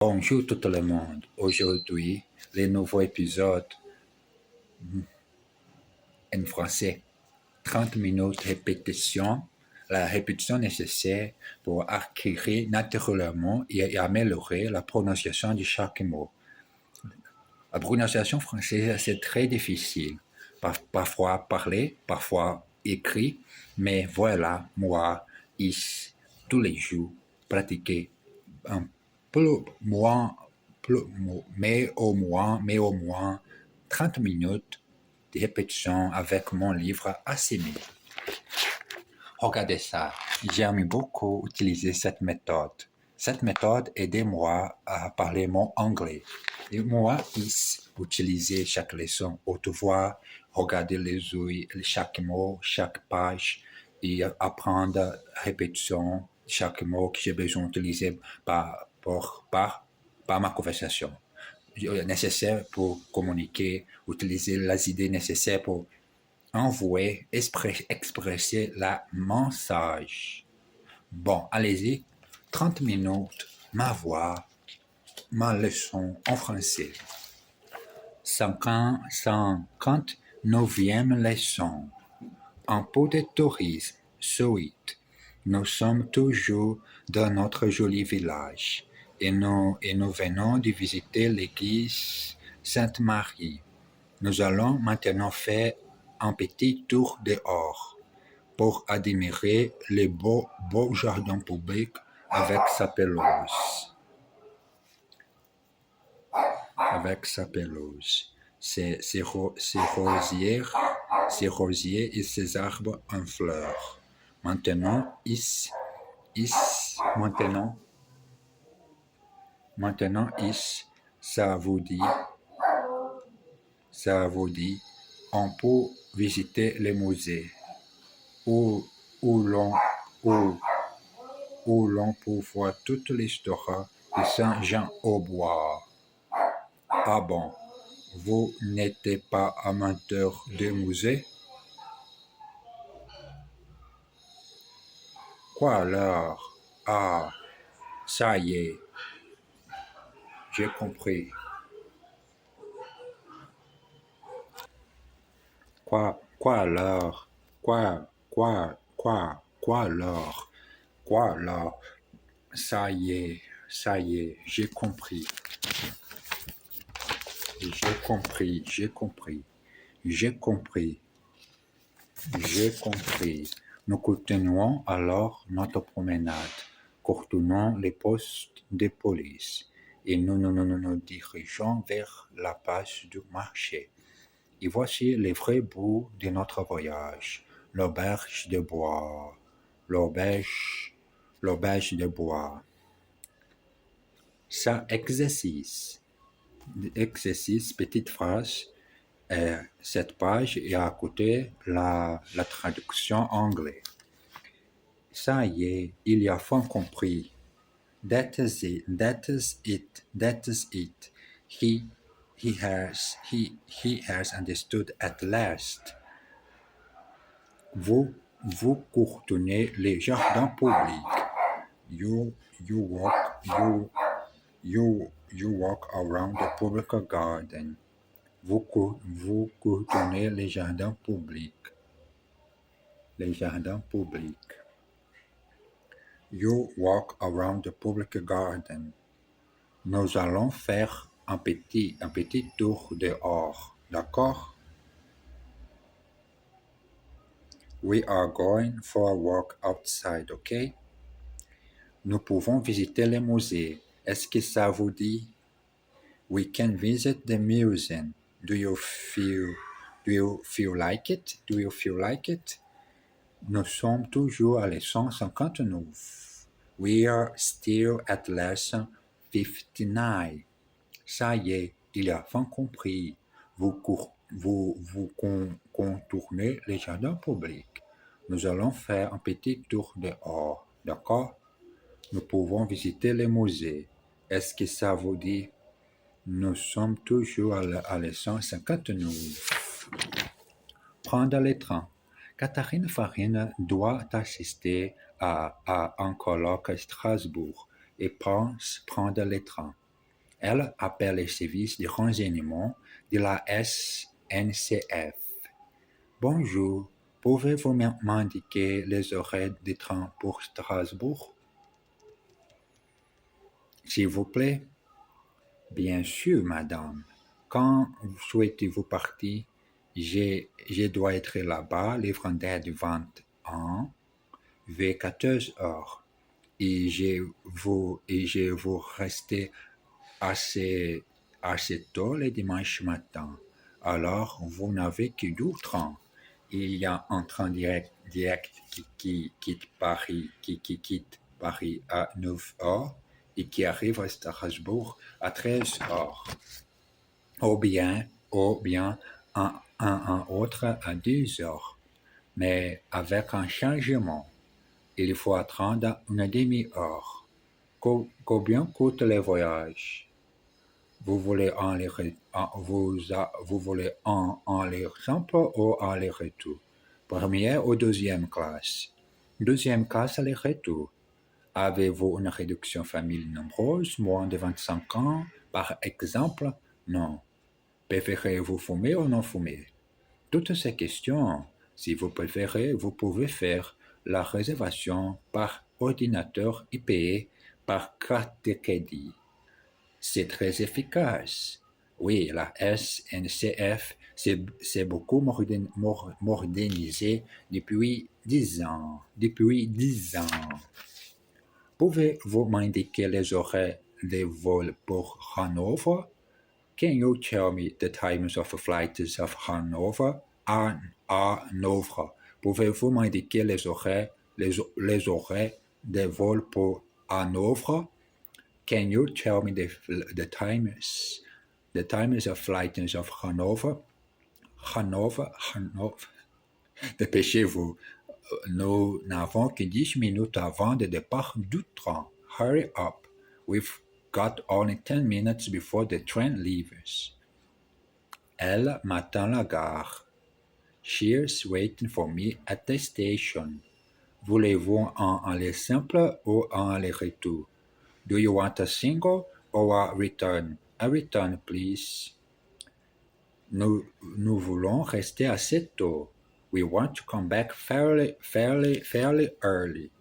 Bonjour tout le monde. Aujourd'hui, le nouveau épisode en français. 30 minutes répétition. La répétition nécessaire pour acquérir naturellement et améliorer la prononciation de chaque mot. La prononciation française, c'est très difficile. Parfois parler, parfois écrit, mais voilà, moi, ici, tous les jours, pratiquer un peu moins, mais au moins 30 minutes de répétition avec mon livre Assimil. Regardez ça, j'aime beaucoup utiliser cette méthode. Cette méthode aide-moi à parler mon anglais. Et moi, utiliser chaque leçon, haute voix, regarder les yeux, chaque mot, chaque page, et apprendre répétition, chaque mot que j'ai besoin d'utiliser par ma conversation. Nécessaire pour communiquer, utiliser les idées nécessaires pour envoyer, expresser la message. Bon, allez-y, 30 minutes, ma voix, ma leçon en français. 59e leçon. Un peu de tourisme, suite. Nous sommes toujours dans notre joli village et nous venons de visiter l'église Sainte-Marie. Nous allons maintenant faire un petit tour dehors pour admirer le beau jardin public avec sa pelouse. Ses rosiers et ses arbres en fleurs. Maintenant, ça vous dit, on peut visiter le musée où l'on peut voir toute l'histoire de Saint-Jean-au-Bois. Ah bon, vous n'êtes pas amateur de musée? Quoi alors? Ah, ça y est, j'ai compris. Quoi alors? Quoi alors? Quoi alors? Ça y est, j'ai compris. Nous continuons alors notre promenade, contournant les postes de police, et nous dirigeons vers la place du marché. Et voici le vrai bout de notre voyage, l'auberge de bois. Ça, exercice, petite phrase. Cette page et à côté la traduction anglaise. Ça y est, il y a enfin compris. That is it. He has understood at last. Vous contournez les jardins publics. You walk around the public garden. Vous contournez les jardins publics. You walk around the public garden. Nous allons faire un petit tour dehors, d'accord? We are going for a walk outside, okay? Nous pouvons visiter les musées. Est-ce que ça vous dit? We can visit the museum. Do you feel like it? Nous sommes toujours à leçon 59. We are still at lesson 59. Ça y est, il a enfin compris. Vous contournez les jardins publics. Nous allons faire un petit tour dehors, d'accord? Nous pouvons visiter les musées. Est-ce que ça vous dit? Nous sommes toujours à leçon 59. Prendre le train. Catherine Farine doit assister à un colloque à Strasbourg et pense prendre le train. Elle appelle les services de renseignement de la SNCF. Bonjour, pouvez-vous m'indiquer les horaires de train pour Strasbourg? S'il vous plaît? Bien sûr, madame. Quand souhaitez-vous partir? Je dois être là-bas le vendredi 21 vers 14 heures et je vous rester assez tôt le dimanche matin. Alors, vous n'avez que deux trains. Il y a un train direct qui quitte Paris à 9 heures et qui arrive à Strasbourg à 13 heures. Ou bien un autre à 10 heures. Mais avec un changement, il faut attendre une demi-heure. Combien coûte le voyage? Vous voulez un aller simple ou un aller-retour? Première ou deuxième classe? Deuxième classe aller-retour. Avez-vous une réduction famille nombreuse, moins de 25 ans, par exemple? Non. Préférez-vous fumer ou non fumer? Toutes ces questions, si vous préférez, vous pouvez faire la réservation par ordinateur et payer par carte de crédit. C'est très efficace. Oui, la SNCF s'est beaucoup modernisée depuis 10 ans. Pouvez-vous m'indiquer les horaires des vols pour Hanovre? Can you tell me the times of flights of Hanover? Hanovre. Pouvez-vous m'indiquer les horaires des vols pour Hanovre? Can you tell me the times of flights of Hanover? Hanover. Dépêchez-vous. Nous n'avons que 10 minutes avant le départ du train. Hurry up. We've got only 10 minutes before the train leaves. Elle m'attend à la gare. She's waiting for me at the station. Voulez-vous un aller simple ou un aller-retour? Do you want a single or a return? A return, please. Nous voulons rester assez tôt. We want to come back fairly early.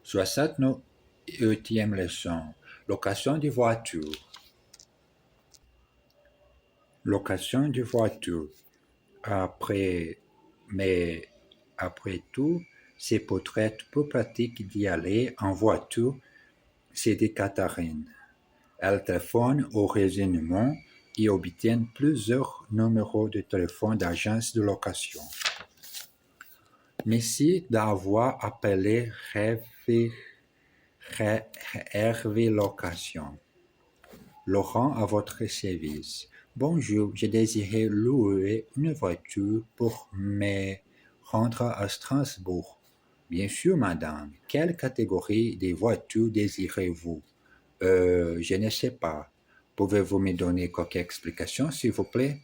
68e leçon. Location de voiture. Location de voiture. Après tout, c'est peut-être plus pratique d'y aller en voiture, c'est dit Catherine. Elle téléphone au renseignement et obtient plusieurs numéros de téléphone d'agence de location. Merci d'avoir appelé Hervé Location. Laurent à votre service. Bonjour, je désirais louer une voiture pour me rendre à Strasbourg. Bien sûr, madame. Quelle catégorie de voitures désirez-vous? Je ne sais pas. Pouvez-vous me donner quelques explications, s'il vous plaît?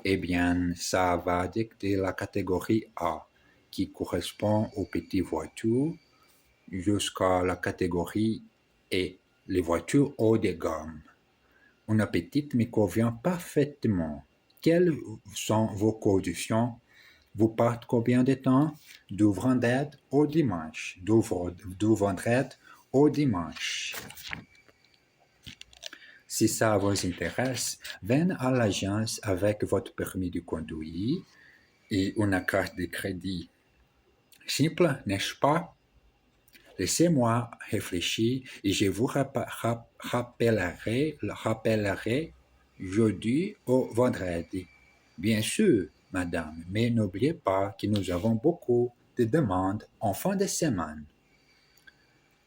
Eh bien, ça va de la catégorie A, qui correspond aux petites voitures, jusqu'à la catégorie E, les voitures haut de gamme. Une petite me convient parfaitement. Quelles sont vos conditions? Vous partez combien de temps? Du vendredi au dimanche. Du vendredi au dimanche. Si ça vous intéresse, venez à l'agence avec votre permis de conduire et une carte de crédit. Simple, n'est-ce pas? Laissez-moi réfléchir et je vous rappellerai jeudi ou vendredi. Bien sûr, madame, mais n'oubliez pas que nous avons beaucoup de demandes en fin de semaine.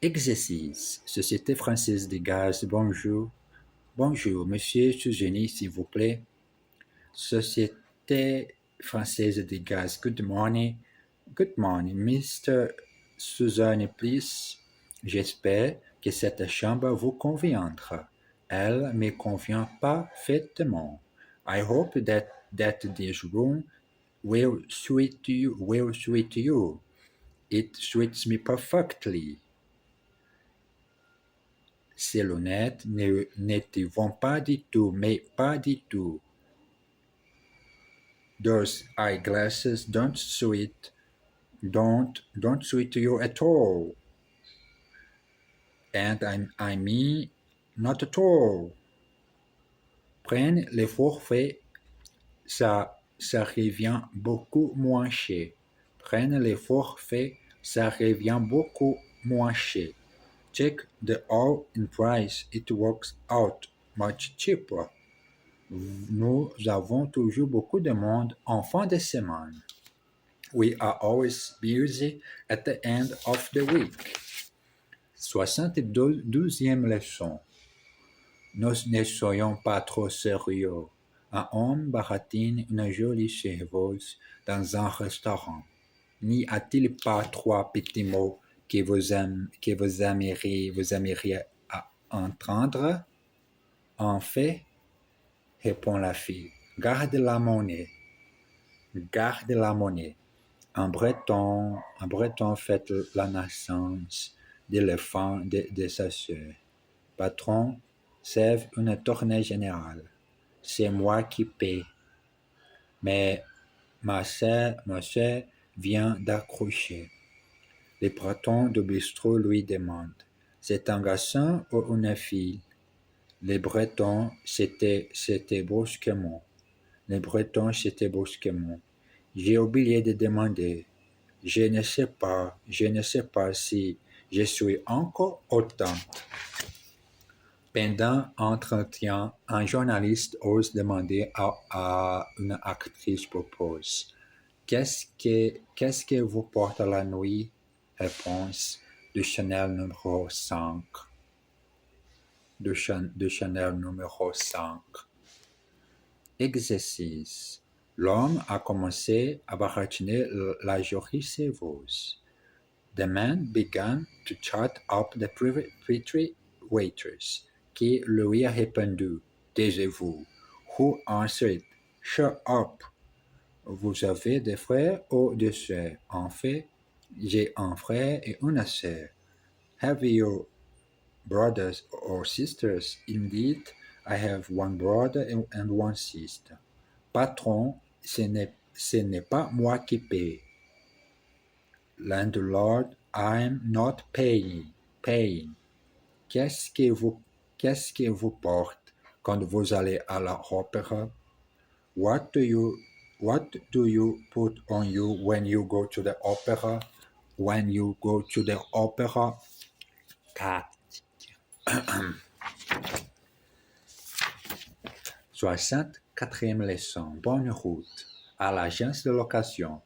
Exercice. Société française de gaz, bonjour. Bonjour, monsieur Suzanne, s'il vous plaît. Société française de gaz, good morning. Good morning, Mr. Suzanne, please. J'espère que cette chambre vous conviendra. Elle me convient parfaitement. I hope that this room will suit you. It suits me perfectly. Ces lunettes ne te vont pas du tout, mais pas du tout. Those eyeglasses don't suit you at all. And I mean, not at all. Prenne les forfaits, ça revient beaucoup moins cher. Prenne les forfaits, ça revient beaucoup moins cher. Check the all-in price, it works out much cheaper. Nous avons toujours beaucoup de monde en fin de semaine. We are always busy at the end of the week. 72e leçon. Nous ne soyons pas trop sérieux. Un homme baratine une jolie serveuse dans un restaurant. N'y a-t-il pas trois petits mots que vous aimeriez à entendre? En fait, répond la fille, garde la monnaie. Garde la monnaie. Un breton fête la naissance de l'enfant de sa sœur. Patron, serve une tournée générale. C'est moi qui paie. Mais ma sœur vient d'accrocher. Le patron du bistrot lui demande, c'est un garçon ou une fille? Le breton c'était brusquement. J'ai oublié de demander. Je ne sais pas si je suis encore au temps. Pendant entretien, un journaliste ose demander à une actrice propose. Qu'est-ce que vous portez la nuit? Réponse de Chanel numéro 5. De Chanel numéro 5. Exercice. L'homme a commencé à baratiner la jolie serveuse. The man began to chat up the pretty waitress, qui lui a répondu, taisez-vous. Who answered, shut up. Vous avez des frères ou des sœurs? En fait, j'ai un frère et une sœur. Have you brothers or sisters? Indeed, I have one brother and one sister. Patron, ce n'est pas moi qui paie. Landlord, I'm not paying. Qu'est-ce que vous portez quand vous allez à l'opéra? What do you put on you when you go to the opera? When you go to the opera? 64e leçon. Bonne route. À l'agence de location.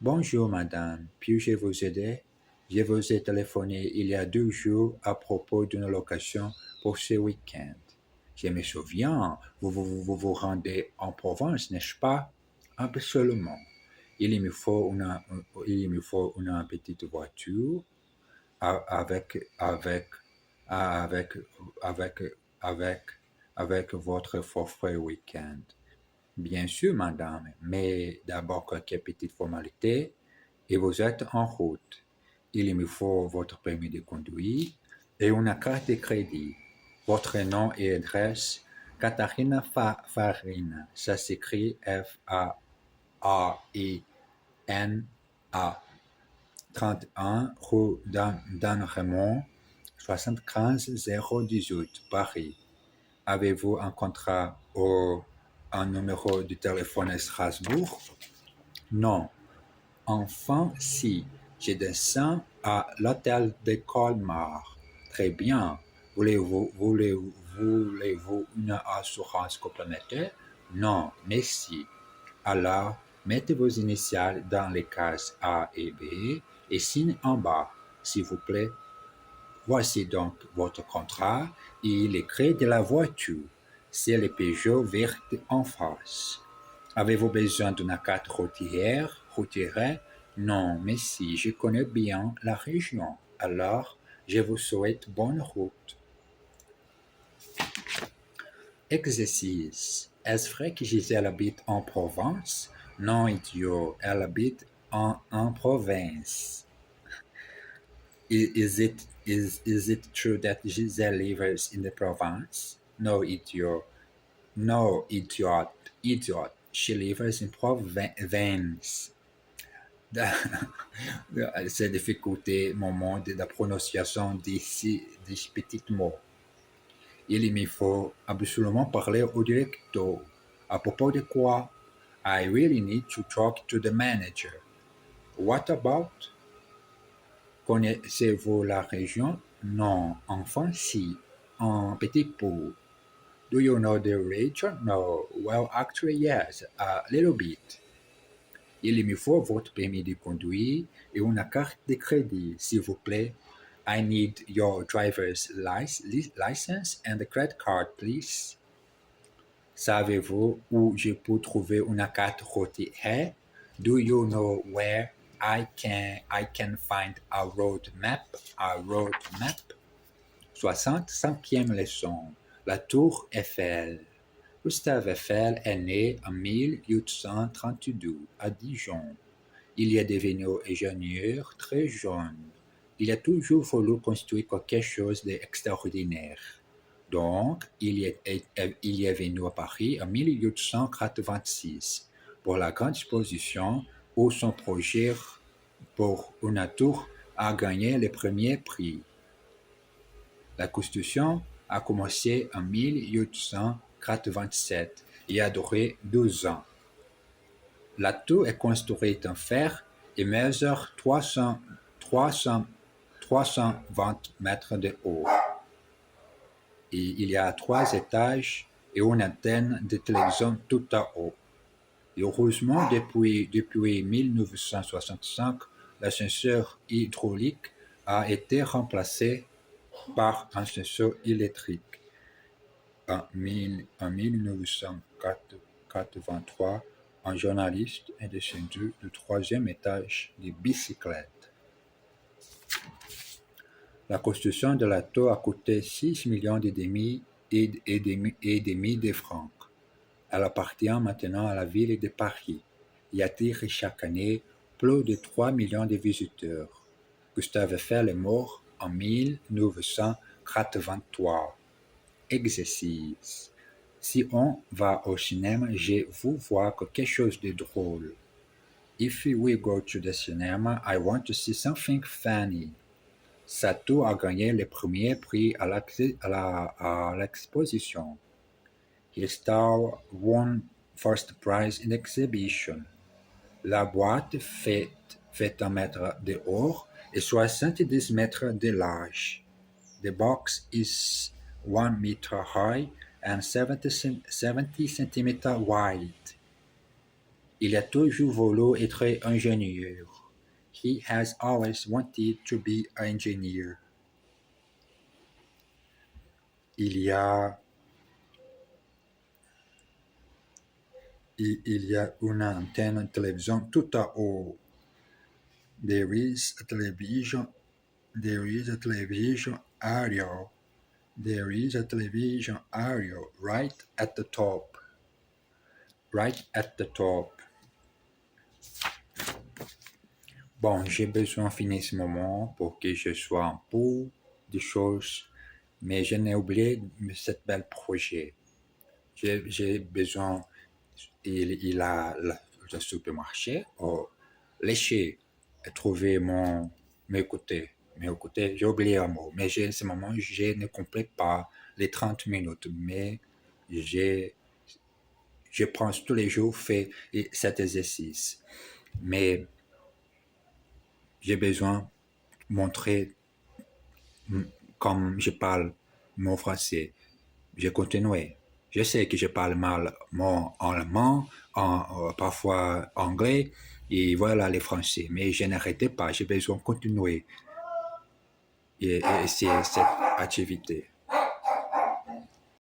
Bonjour madame, puis-je vous aider? Je vous ai téléphoné il y a 2 jours à propos d'une location pour ce week-end. Je me souviens, vous rendez en Provence, n'est-ce pas? Absolument. Il me faut une petite voiture avec votre forfait week-end. Bien sûr, madame, mais d'abord quelques petites formalités et vous êtes en route. Il me faut votre permis de conduire et une carte de crédit. Votre nom et adresse, Katharina Farina, ça s'écrit F-A-R-I-N-A, 31 rue Dan Raymond, 75 018, Paris. Avez-vous un contrat ou un numéro de téléphone à Strasbourg? Non. Enfin, si. Je descends à l'hôtel de Colmar. Très bien. Voulez-vous une assurance complémentaire? Non, merci. Alors, mettez vos initiales dans les cases A et B et signe en bas, s'il vous plaît. Voici donc votre contrat et les clés de la voiture. C'est le Peugeot verte en face. Avez-vous besoin d'une carte routière? Non, mais si, je connais bien la région. Alors, je vous souhaite bonne route. Exercice. Est-ce vrai que Gisèle habite en Provence? Non, idiot, elle habite en province. Is it true that Giselle lives in the province? No, idiot. No, idiot. She lives in province. Ces difficultés, moment de la prononciation des petits mots. Il me faut absolument parler au directeur. À propos de quoi? I really need to talk to the manager. What about? Connaissez-vous la région? Non, enfin si, un petit peu. Do you know the region? No, well actually yes, a little bit. Il me faut votre permis de conduire et une carte de crédit, s'il vous plaît. I need your driver's license and a credit card, please. Savez-vous où je peux trouver une carte routière? Do you know where I can find a road map? A road map? 65e leçon. La tour Eiffel. Gustave Eiffel est né en 1832 à Dijon. Il est devenu ingénieur très jeune. Il a toujours voulu construire quelque chose d'extraordinaire. Donc, il est venu à Paris en 1886 pour la grande exposition où son projet pour une tour a gagné le premier prix. La construction a commencé en 1887 et a duré 12 ans. La tour est construite en fer et mesure 320 mètres de haut. Et il y a 3 étages et une antenne de télévision tout en haut. Et heureusement, depuis 1965, l'ascenseur hydraulique a été remplacé par un ascenseur électrique. En 1983, un journaliste est descendu du 3e étage de bicyclette. La construction de la tour a coûté 6 millions et demi de francs. Elle appartient maintenant à la ville de Paris et attire chaque année plus de 3 millions de visiteurs. Gustave Eiffel est mort en 1983. Exercice. Si on va au cinéma, je veux voir quelque chose de drôle. If we go to the cinema, I want to see something funny. Sato a gagné le premier prix à l'exposition. His star won first prize in exhibition. La boîte fait 1 mètre de haut et 70 mètres de large. The box is 1 meter high and 70 centimeters wide. Il a toujours voulu être ingénieur. He has always wanted to be an engineer. Il y a une antenne de télévision tout en haut. There is a television area. There is a television area right at the top. Right at the top. Bon, j'ai besoin de finir ce moment pour que je sois un peu de choses, mais je n'ai oublié cette belle projet. J'ai besoin, il a le supermarché, lécher, trouver m'écouter, j'ai oublié un mot, mais ce moment, je ne complète pas les 30 minutes, mais je pense tous les jours faire cet exercice. Mais j'ai besoin de montrer comme je parle mon français. Je continue. Je sais que je parle mal mon allemand, parfois anglais, et voilà les français. Mais je n'arrêtais pas. J'ai besoin de continuer et c'est cette activité.